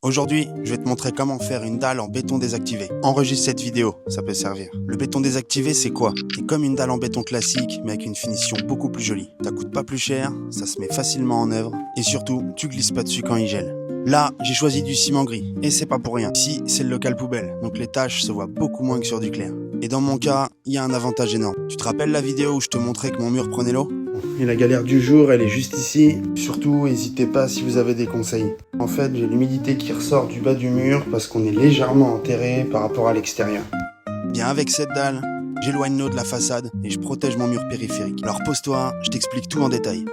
Aujourd'hui, je vais te montrer comment faire une dalle en béton désactivé. Enregistre cette vidéo, ça peut servir. Le béton désactivé, c'est quoi? C'est comme une dalle en béton classique, mais avec une finition beaucoup plus jolie. Ça coûte pas plus cher, ça se met facilement en œuvre, et surtout, tu glisses pas dessus quand il gèle. Là, j'ai choisi du ciment gris, et c'est pas pour rien. Ici, c'est le local poubelle, donc les taches se voient beaucoup moins que sur du clair. Et dans mon cas, il y a un avantage énorme. Tu te rappelles la vidéo où je te montrais que mon mur prenait l'eau? Et la galère du jour, elle est juste ici. Surtout, n'hésitez pas si vous avez des conseils. En fait, j'ai l'humidité qui ressort du bas du mur parce qu'on est légèrement enterré par rapport à l'extérieur. Bien, avec cette dalle, j'éloigne l'eau de la façade et je protège mon mur périphérique. Alors pose-toi, je t'explique tout en détail.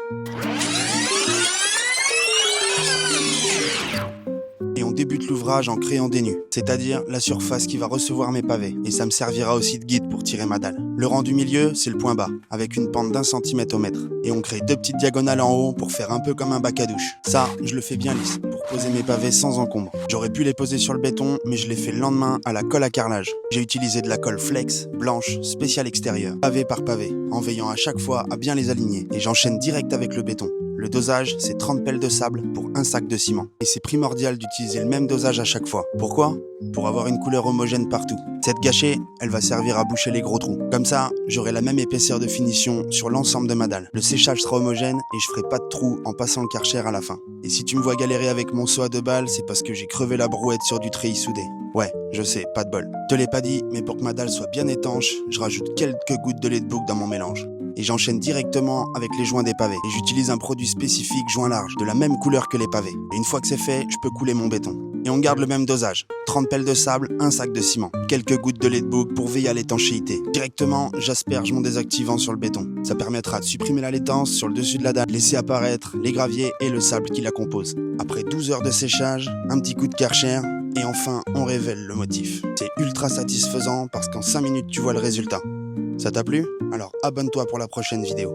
Et on débute l'ouvrage en créant des nus, c'est-à-dire la surface qui va recevoir mes pavés. Et ça me servira aussi de guide pour tirer ma dalle. Le rang du milieu, c'est le point bas, avec une pente d'1 centimètre au mètre. Et on crée 2 petites diagonales en haut pour faire un peu comme un bac à douche. Ça, je le fais bien lisse, pour poser mes pavés sans encombre. J'aurais pu les poser sur le béton, mais je l'ai fait le lendemain à la colle à carrelage. J'ai utilisé de la colle flex, blanche, spéciale extérieure, pavé par pavé, en veillant à chaque fois à bien les aligner. Et j'enchaîne direct avec le béton. Le dosage, c'est 30 pelles de sable pour un sac de ciment. Et c'est primordial d'utiliser le même dosage à chaque fois. Pourquoi? Pour avoir une couleur homogène partout. Cette gâchée, elle va servir à boucher les gros trous. Comme ça, j'aurai la même épaisseur de finition sur l'ensemble de ma dalle. Le séchage sera homogène et je ferai pas de trous en passant le Karcher à la fin. Et si tu me vois galérer avec mon seau à 2 balles, c'est parce que j'ai crevé la brouette sur du treillis soudé. Ouais, je sais, pas de bol. Je te l'ai pas dit, mais pour que ma dalle soit bien étanche, je rajoute quelques gouttes de lait de bouc dans mon mélange. Et j'enchaîne directement avec les joints des pavés. Et j'utilise un produit spécifique joint large, de la même couleur que les pavés. Et une fois que c'est fait, je peux couler mon béton. Et on garde le même dosage. 30 pelles de sable, un sac de ciment. Quelques gouttes de lait de bouc pour veiller à l'étanchéité. Directement, j'asperge mon désactivant sur le béton. Ça permettra de supprimer la laitance sur le dessus de la dalle, laisser apparaître les graviers et le sable qui la composent. Après 12 heures de séchage, un petit coup de Karcher, et enfin, on révèle le motif. C'est ultra satisfaisant parce qu'en 5 minutes, tu vois le résultat. Ça t'a plu? Alors abonne-toi pour la prochaine vidéo.